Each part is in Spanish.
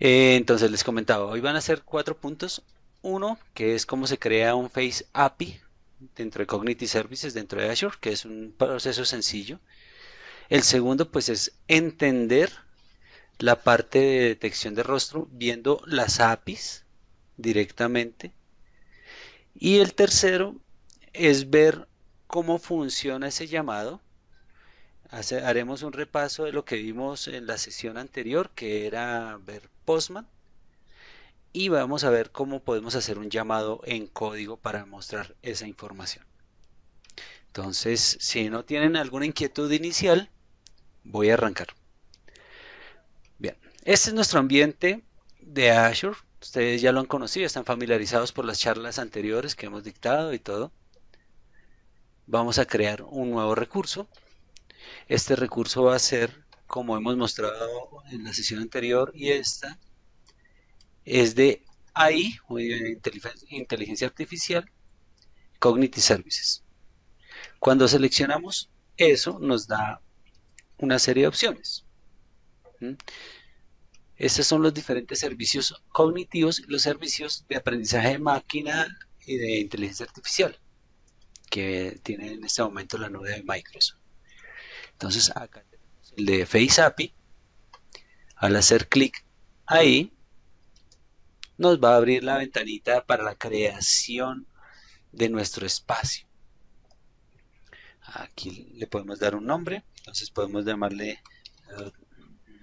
Entonces les comentaba, hoy van a ser 4 puntos. Uno, que es cómo se crea un Face API dentro de Cognitive Services, dentro de Azure, que es un proceso sencillo. El segundo, pues es entender la parte de detección de rostro viendo las APIs directamente. Y el tercero es ver cómo funciona ese llamado. Haremos un repaso de lo que vimos en la sesión anterior, que era ver Postman, y vamos a ver cómo podemos hacer un llamado en código para mostrar esa información. Entonces, si no tienen alguna inquietud inicial, voy a arrancar. Bien, este es nuestro ambiente de Azure. Ustedes ya lo han conocido, están familiarizados por las charlas anteriores que hemos dictado y todo. Vamos a crear un nuevo recurso. Este recurso va a ser, como hemos mostrado en la sesión anterior y esta, es de AI, o de inteligencia artificial, Cognitive Services. Cuando seleccionamos eso, nos da una serie de opciones. ¿Mm? Estos son los diferentes servicios cognitivos, los servicios de aprendizaje de máquina y de inteligencia artificial que tiene en este momento la nube de Microsoft. Entonces acá tenemos el de Face API. Al hacer clic ahí, nos va a abrir la ventanita para la creación de nuestro espacio. Aquí le podemos dar un nombre, entonces podemos llamarle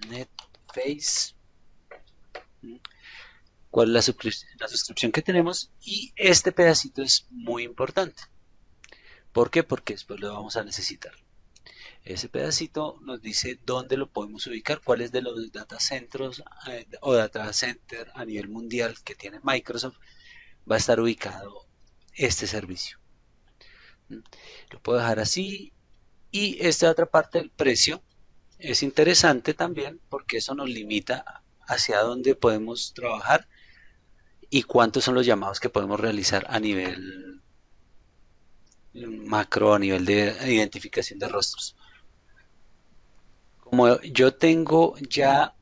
NetFace. ¿Cuál es la suscripción que tenemos? Y este pedacito es muy importante. ¿Por qué? Porque después lo vamos a necesitar. Ese pedacito nos dice dónde lo podemos ubicar, cuáles de los data centers o data center a nivel mundial que tiene Microsoft va a estar ubicado este servicio. Lo puedo dejar así. Y esta otra parte del precio es interesante también porque eso nos limita hacia dónde podemos trabajar y cuántos son los llamados que podemos realizar a nivel macro, a nivel de identificación de rostros. Como yo tengo ya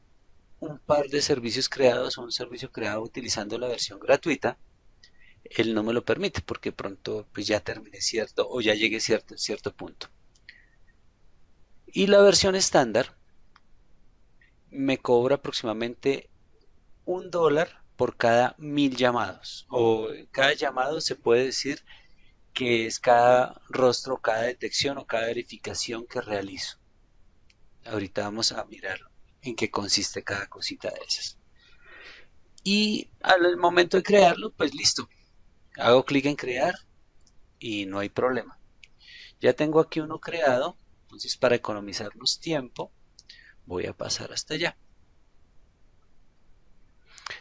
un par de servicios creados, un servicio creado utilizando la versión gratuita, él no me lo permite porque pronto pues ya termine cierto o ya llegue cierto punto. Y la versión estándar me cobra aproximadamente $1 por cada 1000 llamados. O cada llamado se puede decir que es cada rostro, cada detección o cada verificación que realizo. Ahorita vamos a mirar en qué consiste cada cosita de esas. Y al momento de crearlo, pues listo. Hago clic en crear y no hay problema. Ya tengo aquí uno creado, entonces para economizarnos tiempo, voy a pasar hasta allá.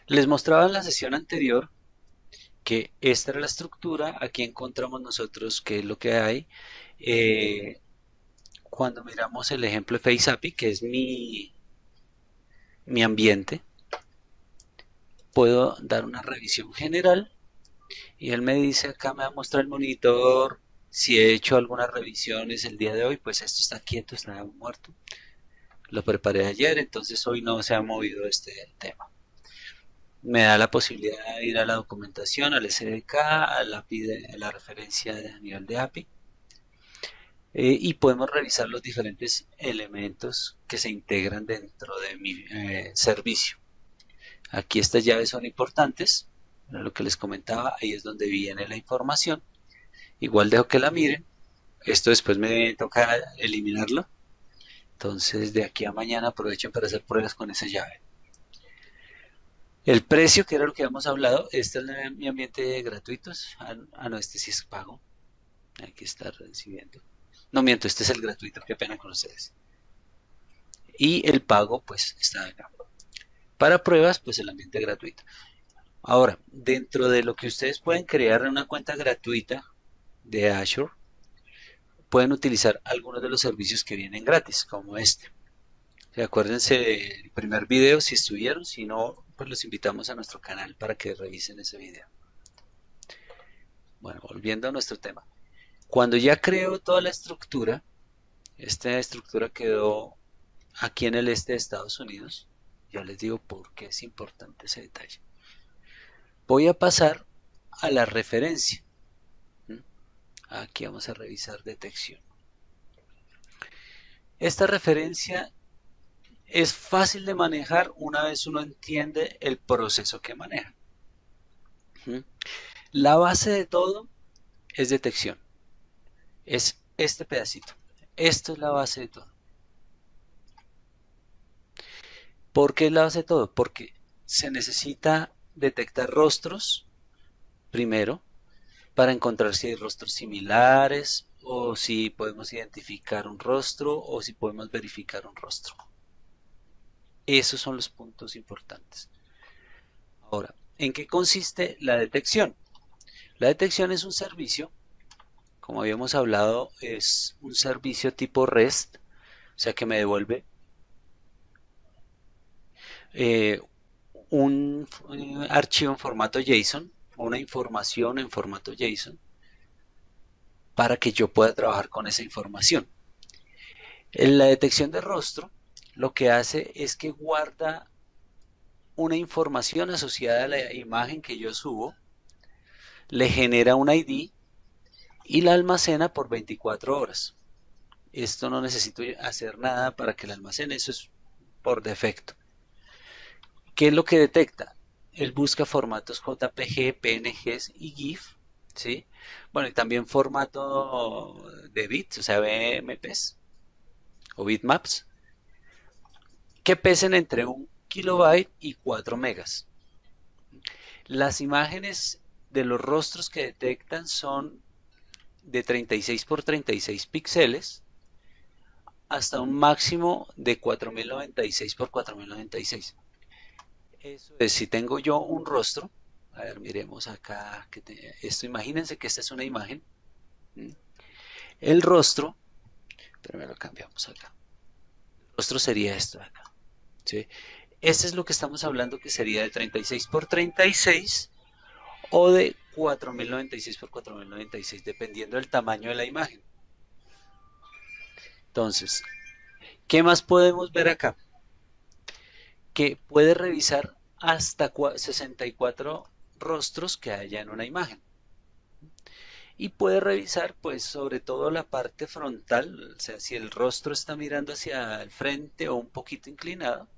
Les mostraba en la sesión anterior que esta era la estructura, aquí encontramos nosotros qué es lo que hay. Eh, Cuando miramos el ejemplo de Face API, que es mi ambiente, puedo dar una revisión general y él me dice acá, me va a mostrar el monitor, si he hecho algunas revisiones el día de hoy, pues esto está quieto, está muerto. Lo preparé ayer, entonces hoy no se ha movido este tema. Me da la posibilidad de ir a la documentación, al SDK, a la API a la referencia a nivel de API, y podemos revisar los diferentes elementos que se integran dentro de mi servicio. Aquí estas llaves son importantes, lo que les comentaba, ahí es donde viene la información. Igual dejo que la miren, esto después me toca eliminarlo, entonces de aquí a mañana aprovechen para hacer pruebas con esa llave. El precio, que era lo que habíamos hablado, este es mi ambiente gratuitos. No, este sí es pago. Hay que estar recibiendo. No miento, este es el gratuito, qué pena con ustedes. Y el pago, pues, está acá. Para pruebas, pues el ambiente gratuito. Ahora, dentro de lo que ustedes pueden crear en una cuenta gratuita de Azure, pueden utilizar algunos de los servicios que vienen gratis, como este. Acuérdense del primer video si estuvieron, si no, pues los invitamos a nuestro canal para que revisen ese video. Bueno, volviendo a nuestro tema. Cuando ya creo toda la estructura, esta estructura quedó aquí en el este de Estados Unidos, Ya les digo por qué es importante ese detalle. Voy a pasar a la referencia. ¿Mm? Aquí vamos a revisar detección. Esta referencia es fácil de manejar una vez uno entiende el proceso que maneja. ¿Mm? La base de todo es detección. Es este pedacito. Esto es la base de todo. ¿Por qué es la base de todo? Porque se necesita detectar rostros primero para encontrar si hay rostros similares o si podemos identificar un rostro o si podemos verificar un rostro. Esos son los puntos importantes. Ahora, ¿en qué consiste la detección? La detección es un servicio, como habíamos hablado, es un servicio tipo REST, o sea que me devuelve eh, un archivo en formato JSON, una información en formato JSON, para que yo pueda trabajar con esa información. En la detección de rostro, lo que hace es que guarda una información asociada a la imagen que yo subo, le genera un ID y la almacena por 24 horas. Esto no necesito hacer nada para que la almacene, eso es por defecto. ¿Qué es lo que detecta? Él busca formatos JPG, PNGs y GIF, ¿sí? Bueno, y también formato de bits, o sea, BMPs o bitmaps, que pesen entre un kilobyte y 4 megas. Las imágenes de los rostros que detectan son de 36 por 36 píxeles hasta un máximo de 4096 por 4096. Eso es, si tengo yo un rostro, a ver, miremos acá, esto, imagínense que esta es una imagen. ¿Mm? El rostro, pero me lo cambiamos acá. El rostro sería esto de acá. ¿Sí? Este es lo que estamos hablando que sería de 36 por 36 o de 4096 por 4096, dependiendo del tamaño de la imagen. Entonces, ¿qué más podemos ver acá? Que puede revisar hasta 64 rostros que haya en una imagen. Y puede revisar, pues, sobre todo la parte frontal, o sea, si el rostro está mirando hacia el frente o un poquito inclinado.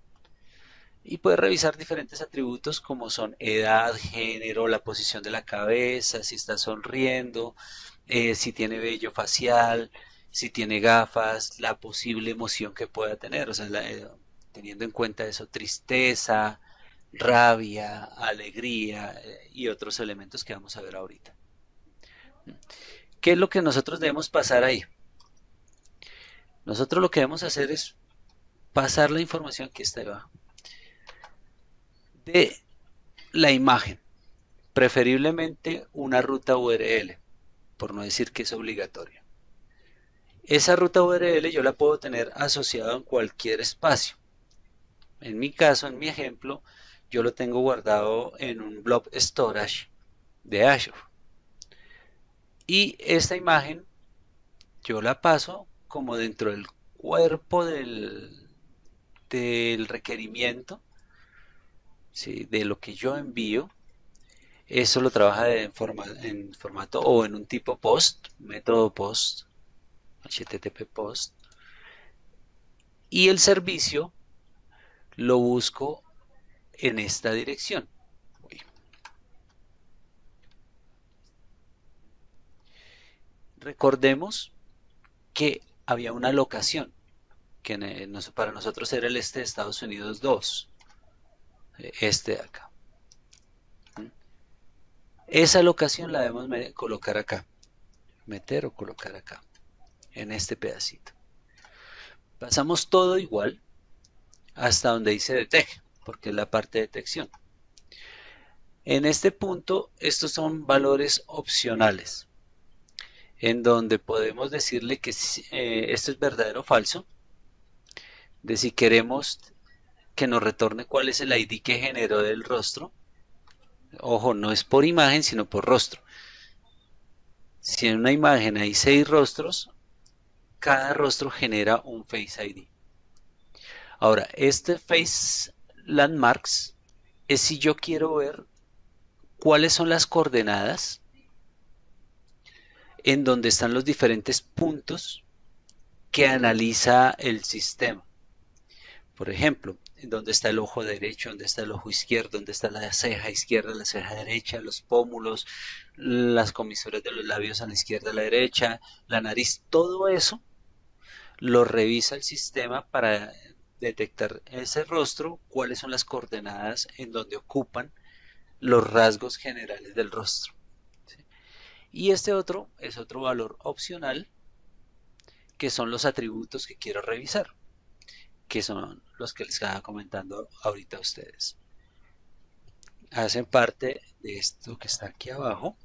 Y puede revisar diferentes atributos como son edad, género, la posición de la cabeza, si está sonriendo, si tiene vello facial, si tiene gafas, la posible emoción que pueda tener, o sea, teniendo en cuenta eso, tristeza, rabia, alegría y otros elementos que vamos a ver ahorita. ¿Qué es lo que nosotros debemos pasar ahí? Nosotros lo que debemos hacer es pasar la información que está debajo de la imagen, preferiblemente una ruta URL, por no decir que es obligatoria. Esa ruta URL yo la puedo tener asociada en cualquier espacio. En mi caso, en mi ejemplo, yo lo tengo guardado en un blob storage de Azure. Y esta imagen yo la paso como dentro del cuerpo del requerimiento, ¿sí? De lo que yo envío. Eso lo trabaja en formato o en un tipo post, método post, HTTP post. Y el servicio lo busco en esta dirección. Uy. Recordemos que había una locación, que para nosotros era el este de Estados Unidos 2, este de acá. ¿Mm? Esa locación la debemos colocar acá, meter o colocar acá, en este pedacito. Pasamos todo igual hasta donde dice detect, porque es la parte de detección. En este punto, estos son valores opcionales, en donde podemos decirle que esto es verdadero o falso, de si queremos que nos retorne cuál es el ID que generó del rostro. Ojo, no es por imagen, sino por rostro. Si en una imagen hay 6 rostros, cada rostro genera un Face ID. Ahora, este Face landmarks es si yo quiero ver cuáles son las coordenadas en donde están los diferentes puntos que analiza el sistema. Por ejemplo, en dónde está el ojo derecho, dónde está el ojo izquierdo, dónde está la ceja izquierda, la ceja derecha, los pómulos, las comisuras de los labios a la izquierda, a la derecha, la nariz, todo eso lo revisa el sistema para detectar ese rostro, cuáles son las coordenadas en donde ocupan los rasgos generales del rostro. ¿Sí? Y este otro es otro valor opcional, que son los atributos que quiero revisar, que son los que les estaba comentando ahorita a ustedes. Hacen parte de esto que está aquí abajo,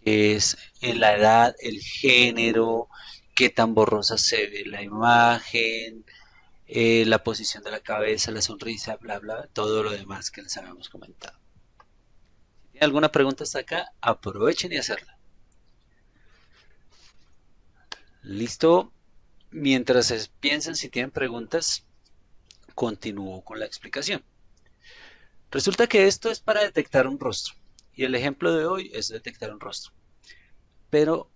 que es en la edad, el género, qué tan borrosa se ve la imagen, la posición de la cabeza, la sonrisa, bla, bla, todo lo demás que les habíamos comentado. Si tienen alguna pregunta hasta acá, aprovechen y hacerla. Listo. Mientras piensan si tienen preguntas, continúo con la explicación. Resulta que esto es para detectar un rostro. Y el ejemplo de hoy es detectar un rostro. Pero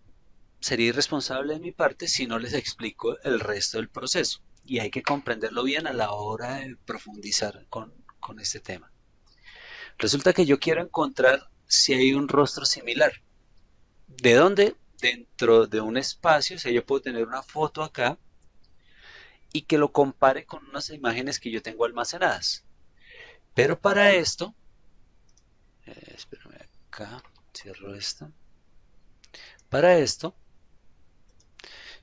sería irresponsable de mi parte si no les explico el resto del proceso. Y hay que comprenderlo bien a la hora de profundizar con este tema. Resulta que yo quiero encontrar si hay un rostro similar. ¿De dónde? Dentro de un espacio, o sea, yo puedo tener una foto acá y que lo compare con unas imágenes que yo tengo almacenadas. Pero para esto, espérame acá, cierro esto. Para esto,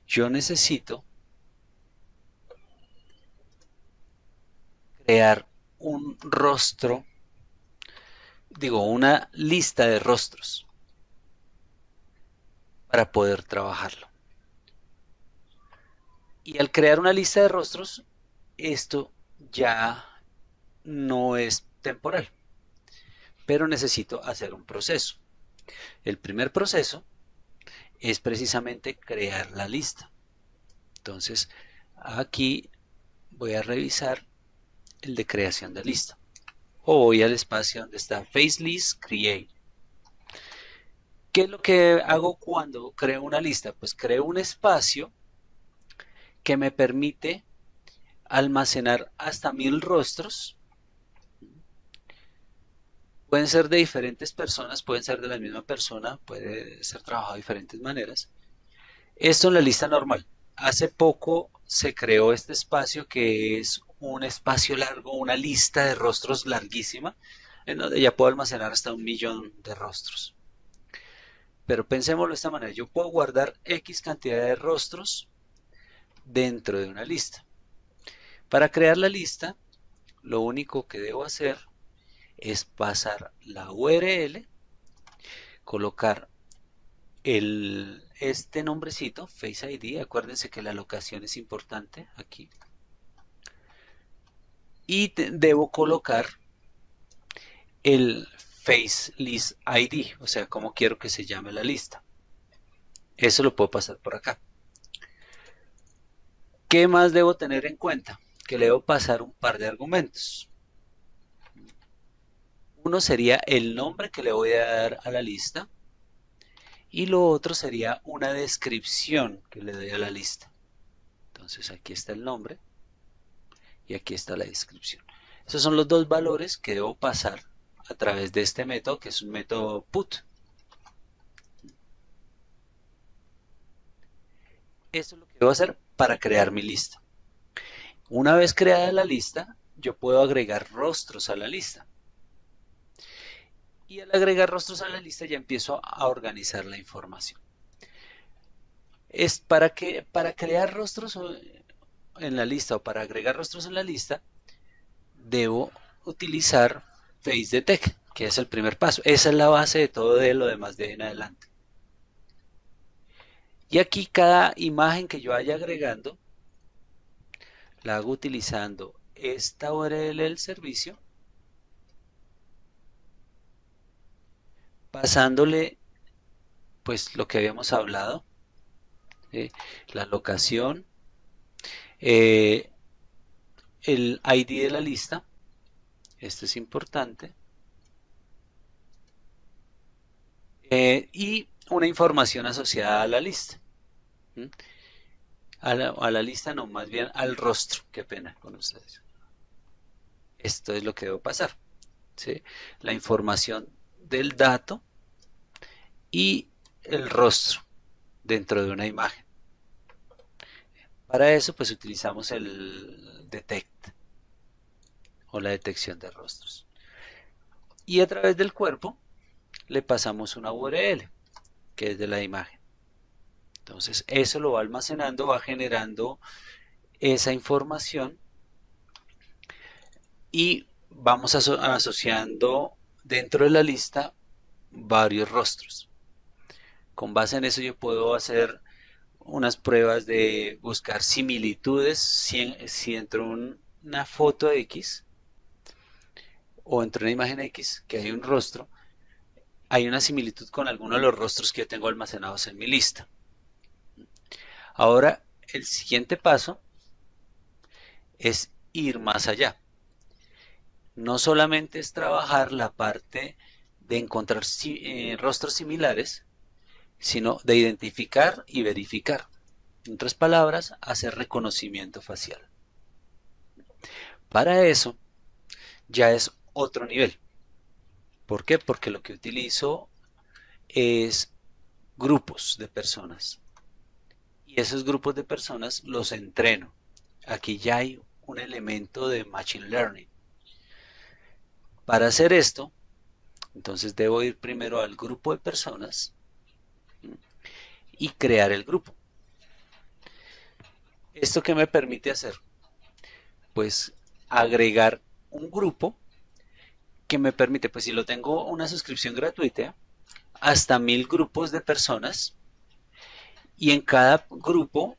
yo necesito crear un rostro, digo, una lista de rostros para poder trabajarlo. Y al crear una lista de rostros, esto ya no es temporal, pero necesito hacer un proceso. El primer proceso es precisamente crear la lista. Entonces, aquí voy a revisar el de creación de lista. O voy al espacio donde está Face List Create. ¿Qué es lo que hago cuando creo una lista? Pues creo un espacio que me permite almacenar hasta 1000 rostros. Pueden ser de diferentes personas, pueden ser de la misma persona, puede ser trabajado de diferentes maneras. Esto en la lista normal. Hace poco se creó este espacio que es un espacio largo, una lista de rostros larguísima, en donde ya puedo almacenar hasta 1.000.000 de rostros. Pero pensémoslo de esta manera, yo puedo guardar X cantidad de rostros dentro de una lista. Para crear la lista, lo único que debo hacer es pasar la URL, colocar este nombrecito, Face ID, acuérdense que la locación es importante aquí, y debo colocar el Face List ID, o sea, cómo quiero que se llame la lista. Eso lo puedo pasar por acá. ¿Qué más debo tener en cuenta? Que le debo pasar un par de argumentos. Uno sería el nombre que le voy a dar a la lista y lo otro sería una descripción que le doy a la lista. Entonces aquí está el nombre y aquí está la descripción. Esos son los dos valores que debo pasar a través de este método, que es un método put. Esto es lo que debo hacer para crear mi lista. Una vez creada la lista, yo puedo agregar rostros a la lista. Y al agregar rostros a la lista ya empiezo a organizar la información. Es para crear rostros en la lista o para agregar rostros en la lista, debo utilizar FaceDetect, que es el primer paso. Esa es la base de todo de lo demás de en adelante. Y aquí cada imagen que yo vaya agregando, la hago utilizando esta URL del servicio, pasándole pues lo que habíamos hablado, ¿sí? La locación, eh, el ID de la lista, esto es importante, y una información asociada a la lista. ¿Mm? A la lista no, más bien al rostro, qué pena con ustedes. Esto es lo que debo pasar, ¿sí? La información del dato y el rostro dentro de una imagen. Para eso pues utilizamos el detect o la detección de rostros. Y a través del cuerpo le pasamos una URL que es de la imagen. Entonces eso lo va almacenando, va generando esa información y vamos asociando dentro de la lista varios rostros. Con base en eso yo puedo hacer unas pruebas de buscar similitudes si entre una foto X o entre una imagen X que hay un rostro, hay una similitud con alguno de los rostros que yo tengo almacenados en mi lista. Ahora, el siguiente paso es ir más allá. No solamente es trabajar la parte de encontrar rostros similares, sino de identificar y verificar. En otras palabras, hacer reconocimiento facial. Para eso ya es otro nivel. ¿Por qué? Porque lo que utilizo es grupos de personas. Y esos grupos de personas los entreno. Aquí ya hay un elemento de Machine Learning. Para hacer esto, entonces debo ir primero al grupo de personas y crear el grupo. ¿Esto qué me permite hacer? Pues agregar un grupo que me permite, pues si lo tengo una suscripción gratuita, hasta 1000 grupos de personas y en cada grupo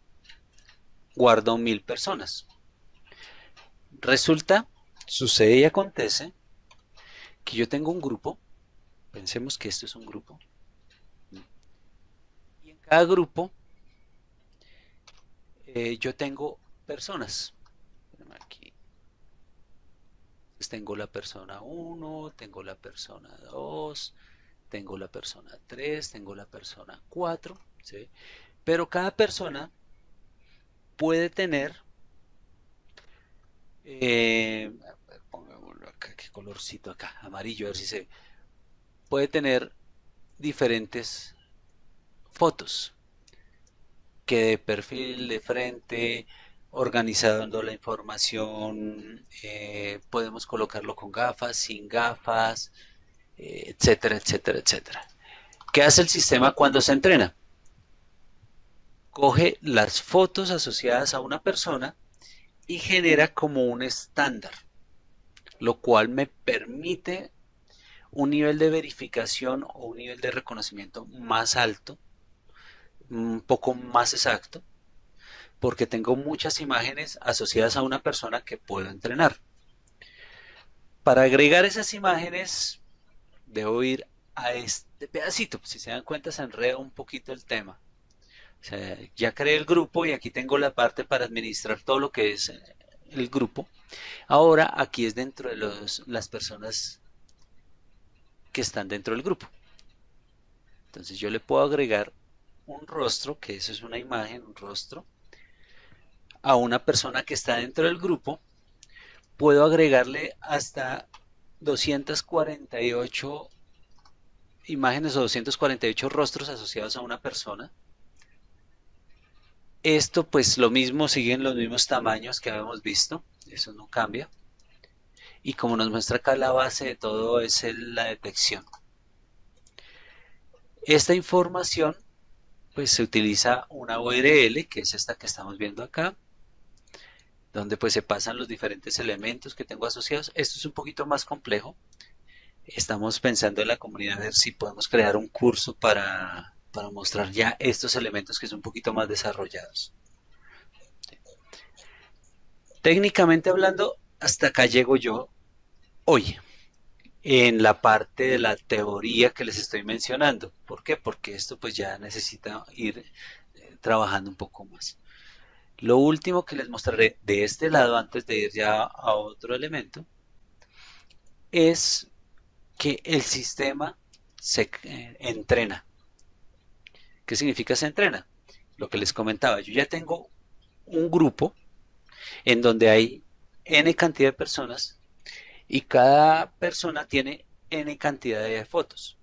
guardo 1000 personas. Resulta, sucede y acontece que yo tengo un grupo, pensemos que esto es un grupo, y en cada grupo yo tengo personas. Aquí tengo la persona 1, tengo la persona 2, tengo la persona 3, tengo la persona 4, ¿sí? Pero cada persona puede tener, pongámoslo acá, qué colorcito acá, amarillo, a ver si se puede tener diferentes fotos, que de perfil, de frente, organizando la información, podemos colocarlo con gafas, sin gafas, etcétera, etcétera, etcétera. ¿Qué hace el sistema cuando se entrena? Coge las fotos asociadas a una persona y genera como un estándar, lo cual me permite un nivel de verificación o un nivel de reconocimiento más alto, un poco más exacto, porque tengo muchas imágenes asociadas a una persona que puedo entrenar. Para agregar esas imágenes, debo ir a este pedacito. Si se dan cuenta, se enreda un poquito el tema. O sea, ya creé el grupo y aquí tengo la parte para administrar todo lo que es el grupo. Ahora aquí es dentro de las personas que están dentro del grupo. Entonces yo le puedo agregar un rostro, que eso es una imagen, un rostro, a una persona que está dentro del grupo. Puedo agregarle hasta 248 imágenes o 248 rostros asociados a una persona. Esto pues lo mismo, siguen los mismos tamaños que habíamos visto, eso no cambia. Y como nos muestra acá la base de todo es la detección. Esta información pues se utiliza una URL, que es esta que estamos viendo acá, donde pues se pasan los diferentes elementos que tengo asociados. Esto es un poquito más complejo. Estamos pensando en la comunidad a ver si podemos crear un curso para mostrar ya estos elementos que son un poquito más desarrollados. Técnicamente hablando, hasta acá llego yo hoy en la parte de la teoría que les estoy mencionando. ¿Por qué? Porque esto pues ya necesita ir trabajando un poco más. Lo último que les mostraré de este lado, antes de ir ya a otro elemento, es que el sistema se entrena. ¿Qué significa se entrena? Lo que les comentaba, yo ya tengo un grupo en donde hay n cantidad de personas y cada persona tiene n cantidad de fotos.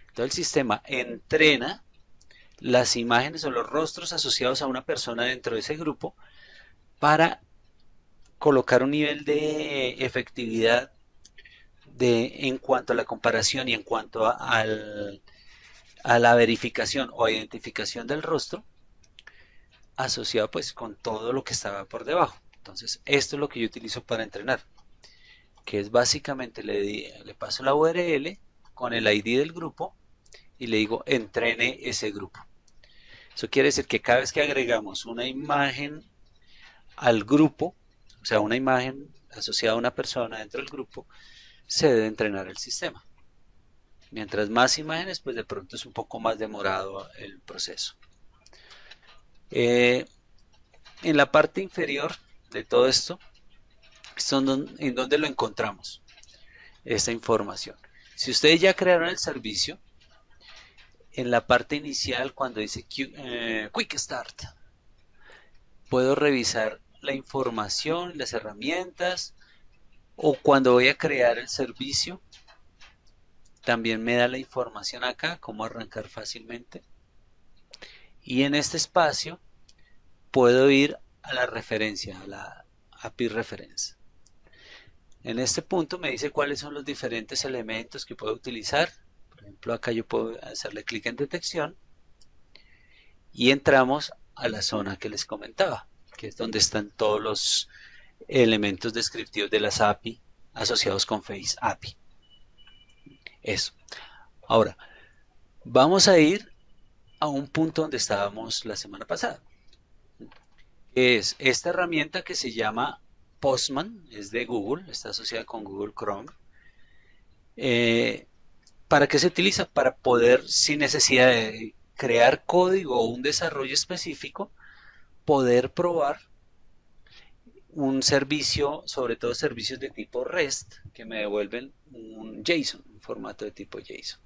Entonces el sistema entrena las imágenes o los rostros asociados a una persona dentro de ese grupo para colocar un nivel de efectividad en cuanto a la comparación y en cuanto a la verificación o identificación del rostro asociado pues con todo lo que estaba por debajo. Entonces esto es lo que yo utilizo para entrenar, que es básicamente le paso la URL con el ID del grupo y le digo entrene ese grupo. Eso quiere decir que cada vez que agregamos una imagen al grupo, o sea, una imagen asociada a una persona dentro del grupo, se debe entrenar el sistema. Mientras más imágenes, pues de pronto es un poco más demorado el proceso. Eh, en la parte inferior de todo esto, en donde lo encontramos, esta información. Si ustedes ya crearon el servicio, en la parte inicial, cuando dice Quick Start, puedo revisar la información, las herramientas, o cuando voy a crear el servicio, también me da la información acá, cómo arrancar fácilmente. Y en este espacio puedo ir a la referencia, a la API reference. En este punto me dice cuáles son los diferentes elementos que puedo utilizar. Por ejemplo, acá yo puedo hacerle clic en detección y entramos a la zona que les comentaba, que es donde están todos los elementos descriptivos de las API asociados con Face API. Eso. Ahora, vamos a ir a un punto donde estábamos la semana pasada. Es esta herramienta que se llama Postman, es de Google, está asociada con Google Chrome. ¿Para qué se utiliza? Para poder, sin necesidad de crear código o un desarrollo específico, poder probar un servicio, sobre todo servicios de tipo REST, que me devuelven un JSON, un formato de tipo JSON.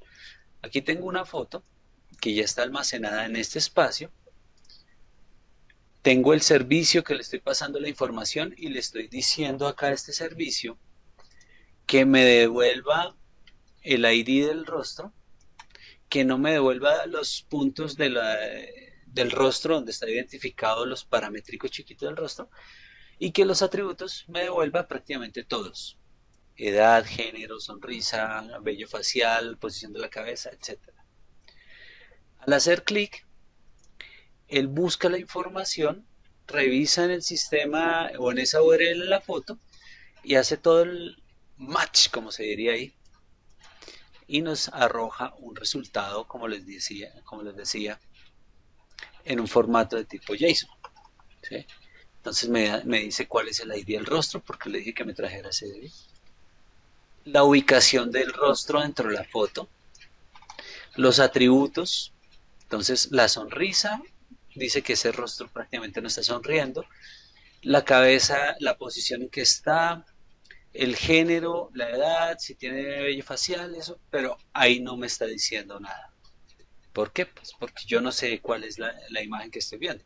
Aquí tengo una foto que ya está almacenada en este espacio. Tengo el servicio que le estoy pasando la información y le estoy diciendo acá a este servicio que me devuelva el ID del rostro, que no me devuelva los puntos del rostro donde está identificado los paramétricos chiquitos del rostro y que los atributos me devuelva prácticamente todos. Edad, género, sonrisa, vello facial, posición de la cabeza, etcétera. Al hacer clic, él busca la información, revisa en el sistema o en esa URL la foto y hace todo el match, como se diría ahí, y nos arroja un resultado, como les decía, en un formato de tipo JSON. ¿Sí? Entonces me dice cuál es el ID del rostro, porque le dije que me trajera ese ID. La ubicación del rostro dentro de la foto, los atributos, entonces la sonrisa, dice que ese rostro prácticamente no está sonriendo, la cabeza, la posición en que está, el género, la edad, si tiene vello facial, eso, pero ahí no me está diciendo nada. ¿Por qué? Pues porque yo no sé cuál es la imagen que estoy viendo.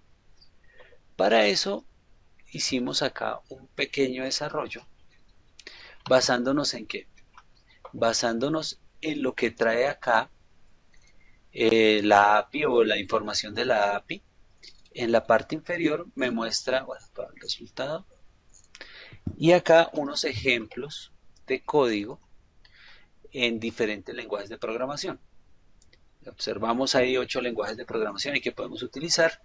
Para eso hicimos acá un pequeño desarrollo basándonos en qué? Basándonos en lo que trae acá la API o la información de la API. En la parte inferior me muestra, bueno, todo el resultado y acá unos ejemplos de código en diferentes lenguajes de programación. Observamos ahí 8 lenguajes de programación y que podemos utilizar.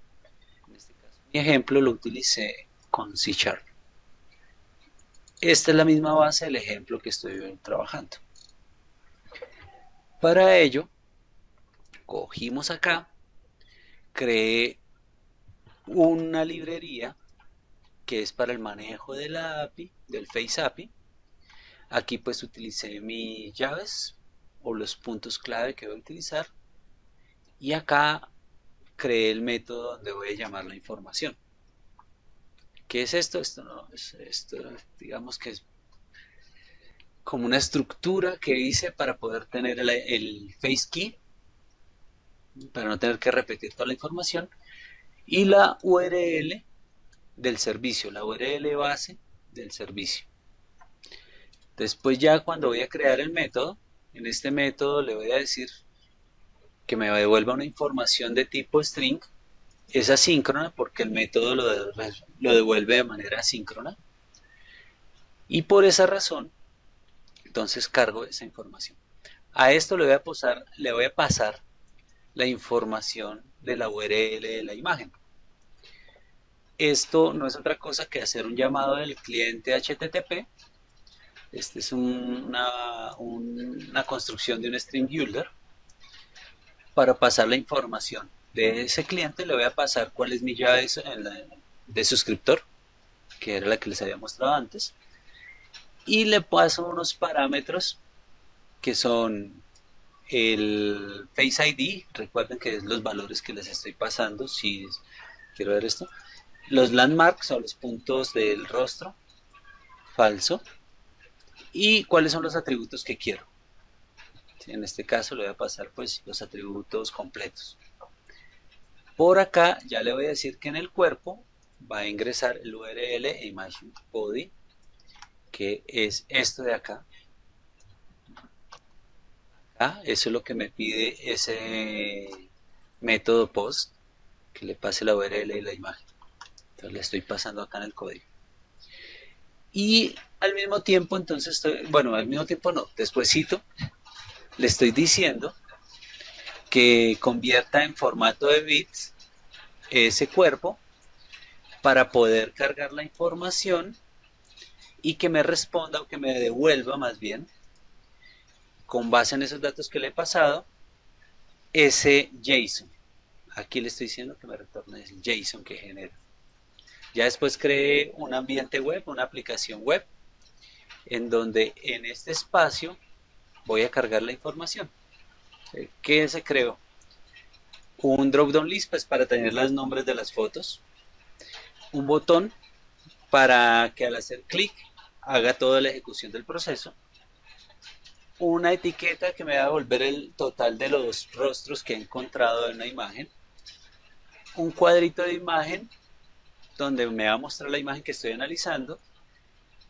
En este caso, mi ejemplo lo utilicé con C Sharp. Esta es la misma base del ejemplo que estoy trabajando. Para ello, cogimos acá, creé una librería que es para el manejo de la API, del Face API. Aquí pues utilicé mis llaves o los puntos clave que voy a utilizar y acá creé el método donde voy a llamar la información. ¿Qué es esto? Esto no, esto digamos que es como una estructura que hice para poder tener el face key, para no tener que repetir toda la información, y la URL del servicio, la URL base del servicio. Después ya cuando voy a crear el método, en este método le voy a decir que me devuelva una información de tipo string. Es asíncrona porque el método lo devuelve de manera asíncrona. Y por esa razón, entonces cargo esa información. A esto le voy a pasar la información de la URL de la imagen. Esto no es otra cosa que hacer un llamado del cliente HTTP. Este es una construcción de un string builder para pasar la información de ese cliente. Le voy a pasar cuál es mi llave de suscriptor, que era la que les había mostrado antes, y le paso unos parámetros que son el Face ID. Recuerden que es los valores que les estoy pasando. Si quiero ver esto, los landmarks o los puntos del rostro falso, y cuáles son los atributos que quiero. En este caso le voy a pasar pues los atributos completos. Por acá ya le voy a decir que en el cuerpo va a ingresar el URL e image body, que es esto de acá. Eso es lo que me pide ese método post, que le pase la URL y la imagen. Entonces le estoy pasando acá en el código. Y al mismo tiempo, entonces bueno, al mismo tiempo no, despuesito le estoy diciendo que convierta en formato de bits ese cuerpo para poder cargar la información y que me responda o que me devuelva más bien, con base en esos datos que le he pasado, ese JSON. Aquí le estoy diciendo que me retorne el JSON que genera. Ya después creé un ambiente web, una aplicación web, en donde en este espacio voy a cargar la información. ¿Qué se creó? Un drop-down list pues, para tener los nombres de las fotos. Un botón para que al hacer clic haga toda la ejecución del proceso. Una etiqueta que me va a devolver el total de los rostros que he encontrado en una imagen. Un cuadrito de imagen donde me va a mostrar la imagen que estoy analizando.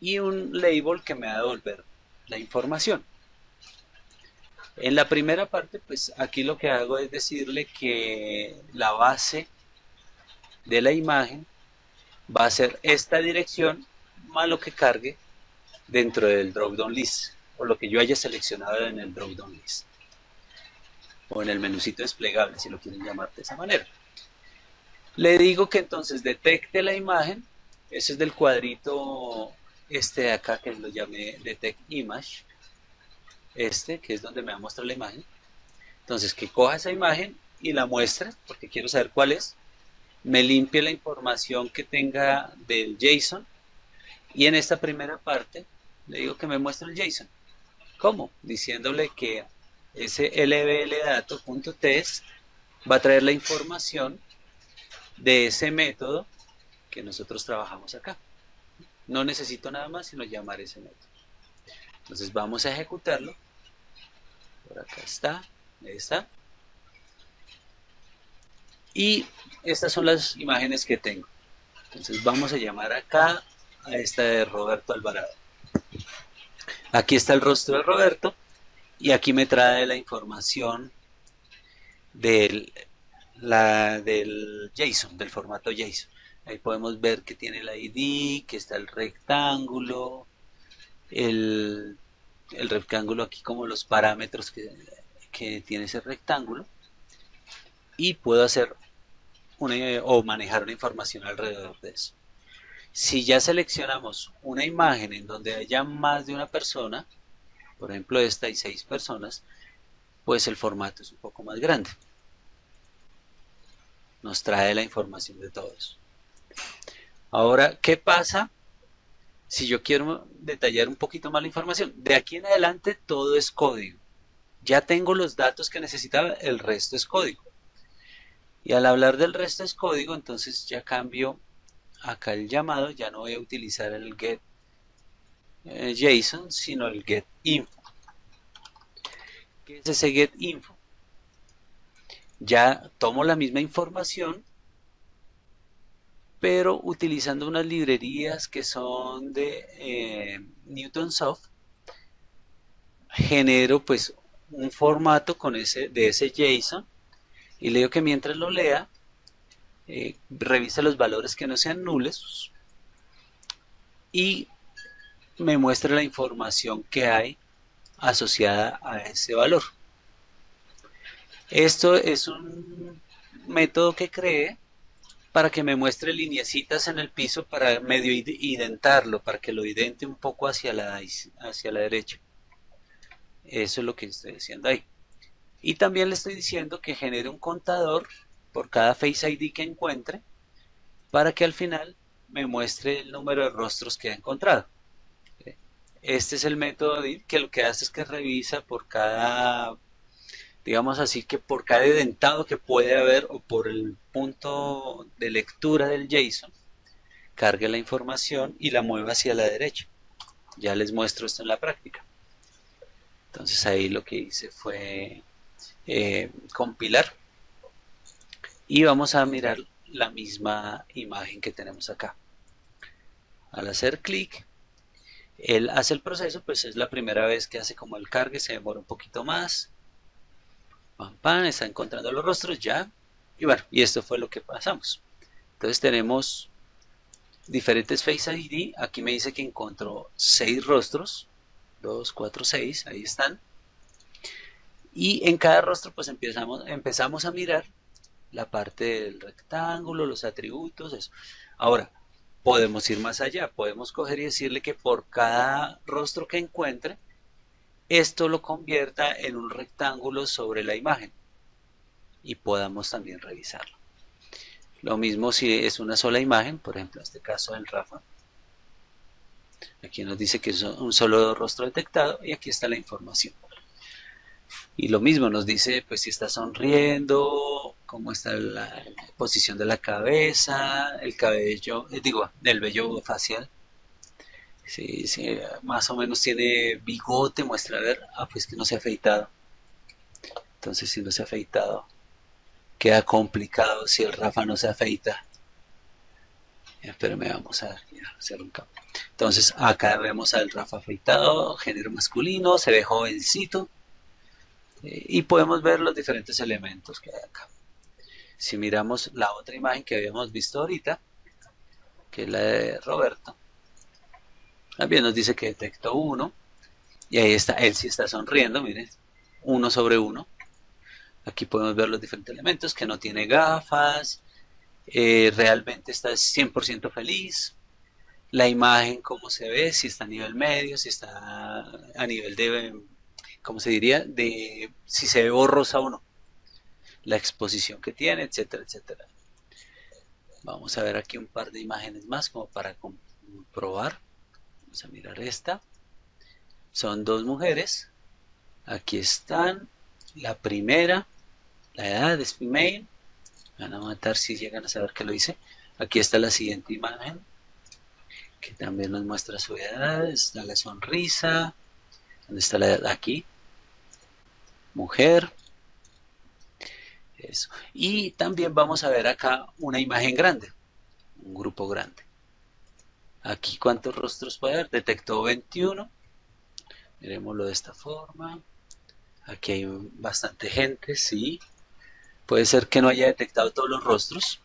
Y un label que me va a devolver la información. En la primera parte, pues aquí lo que hago es decirle que la base de la imagen va a ser esta dirección más lo que cargue dentro del drop-down list, o lo que yo haya seleccionado en el drop-down list, o en el menucito desplegable, si lo quieren llamar de esa manera. Le digo que entonces detecte la imagen. Ese es del cuadrito este de acá, que lo llamé detect image, que es donde me va a mostrar la imagen. Entonces que coja esa imagen y la muestre, porque quiero saber cuál es, me limpie la información que tenga del JSON, y en esta primera parte le digo que me muestre el JSON. ¿Cómo? Diciéndole que ese lbldato.test va a traer la información de ese método que nosotros trabajamos acá. No necesito nada más sino llamar ese método. Entonces vamos a ejecutarlo. Por acá está, ahí está. Y estas son las imágenes que tengo. Entonces vamos a llamar acá a esta de Roberto Alvarado. Aquí está el rostro de Roberto y aquí me trae la información del, del JSON, del formato JSON. Ahí podemos ver que tiene el ID, que está el rectángulo, el, el rectángulo aquí como los parámetros que tiene ese rectángulo, y puedo hacer o manejar una información alrededor de eso. Si ya seleccionamos una imagen en donde haya más de una persona, por ejemplo esta hay 6 personas, pues el formato es un poco más grande. Nos trae la información de todos. Ahora, ¿qué pasa si yo quiero detallar un poquito más la información? De aquí en adelante todo es código. Ya tengo los datos que necesitaba, el resto es código. Y al hablar del resto es código, entonces ya cambio acá el llamado ya no voy a utilizar el get JSON, sino el get info. ¿Qué es ese get info? Ya tomo la misma información, pero utilizando unas librerías que son de Newtonsoft, genero pues un formato de ese JSON y le digo que mientras lo lea, revisa los valores que no sean nulos y me muestra la información que hay asociada a ese valor. Esto es un método que creé para que me muestre lineecitas en el piso para medio identarlo, para que lo idente un poco hacia la derecha. Eso es lo que estoy diciendo ahí. Y también le estoy diciendo que genere un contador por cada Face ID que encuentre para que al final me muestre el número de rostros que ha encontrado. Este es el método que lo que hace es que revisa por cada, digamos así, que por cada identado que puede haber o por el punto de lectura del JSON, cargue la información y la mueva hacia la derecha. Ya les muestro esto en la práctica. Entonces ahí lo que hice fue compilar y vamos a mirar la misma imagen que tenemos acá. Al hacer clic, él hace el proceso, pues es la primera vez que hace como el cargue, se demora un poquito más. Pam, pam, está encontrando los rostros ya. Y bueno, y esto fue lo que pasamos. Entonces tenemos diferentes Face ID. Aquí me dice que encontró 6 rostros. 2, 4, 6, ahí están. Y en cada rostro pues empezamos a mirar la parte del rectángulo, los atributos, eso. Ahora, podemos ir más allá, podemos coger y decirle que por cada rostro que encuentre, esto lo convierta en un rectángulo sobre la imagen y podamos también revisarlo. Lo mismo si es una sola imagen, por ejemplo, en este caso del Rafa. Aquí nos dice que es un solo rostro detectado y aquí está la información. Y lo mismo nos dice pues si está sonriendo, cómo está la posición de la cabeza, el cabello, el vello facial. Si más o menos tiene bigote, muestra a ver, pues que no se ha afeitado. Entonces si no se ha afeitado, queda complicado si el Rafa no se afeita. Espérame, vamos a hacer un cambio. Entonces acá vemos al Rafa afeitado, género masculino, se ve jovencito. Y podemos ver los diferentes elementos que hay acá. Si miramos la otra imagen que habíamos visto ahorita, que es la de Roberto, también nos dice que detectó uno, y ahí está, él sí está sonriendo, miren, 1/1. Aquí podemos ver los diferentes elementos, que no tiene gafas, realmente está 100% feliz, la imagen cómo se ve, si está a nivel medio, si está a nivel de, ¿cómo se diría? De si se ve borrosa o no, la exposición que tiene, etcétera, etcétera. Vamos a ver aquí un par de imágenes más como para comprobar. Vamos a mirar esta. Son 2 mujeres. Aquí están. La primera, la edad es female. Van a matar si llegan a saber que lo hice. Aquí está la siguiente imagen, que también nos muestra su edad. Está la sonrisa. ¿Dónde está la edad? Aquí. Mujer. Eso. Y también vamos a ver acá una imagen grande, un grupo grande. Aquí cuántos rostros puede haber, detectó 21. Miremoslo de esta forma. Aquí hay bastante gente, sí. Puede ser que no haya detectado todos los rostros,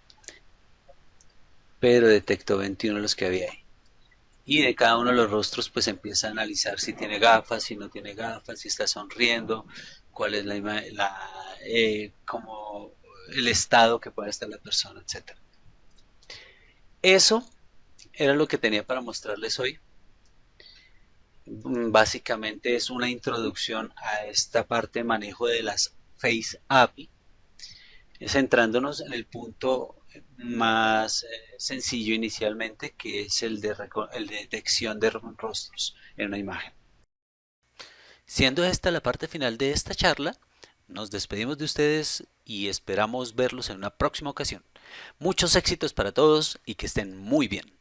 pero detectó 21 los que había ahí. Y de cada uno de los rostros pues empieza a analizar si tiene gafas, si no tiene gafas, si está sonriendo, cuál es como el estado que puede estar la persona, etcétera. Eso era lo que tenía para mostrarles hoy. Básicamente es una introducción a esta parte de manejo de las Face API, centrándonos en el punto más sencillo inicialmente, que es el de detección de rostros en una imagen. Siendo esta la parte final de esta charla, Nos despedimos de ustedes y esperamos verlos en una próxima ocasión. Muchos éxitos para todos y que estén muy bien.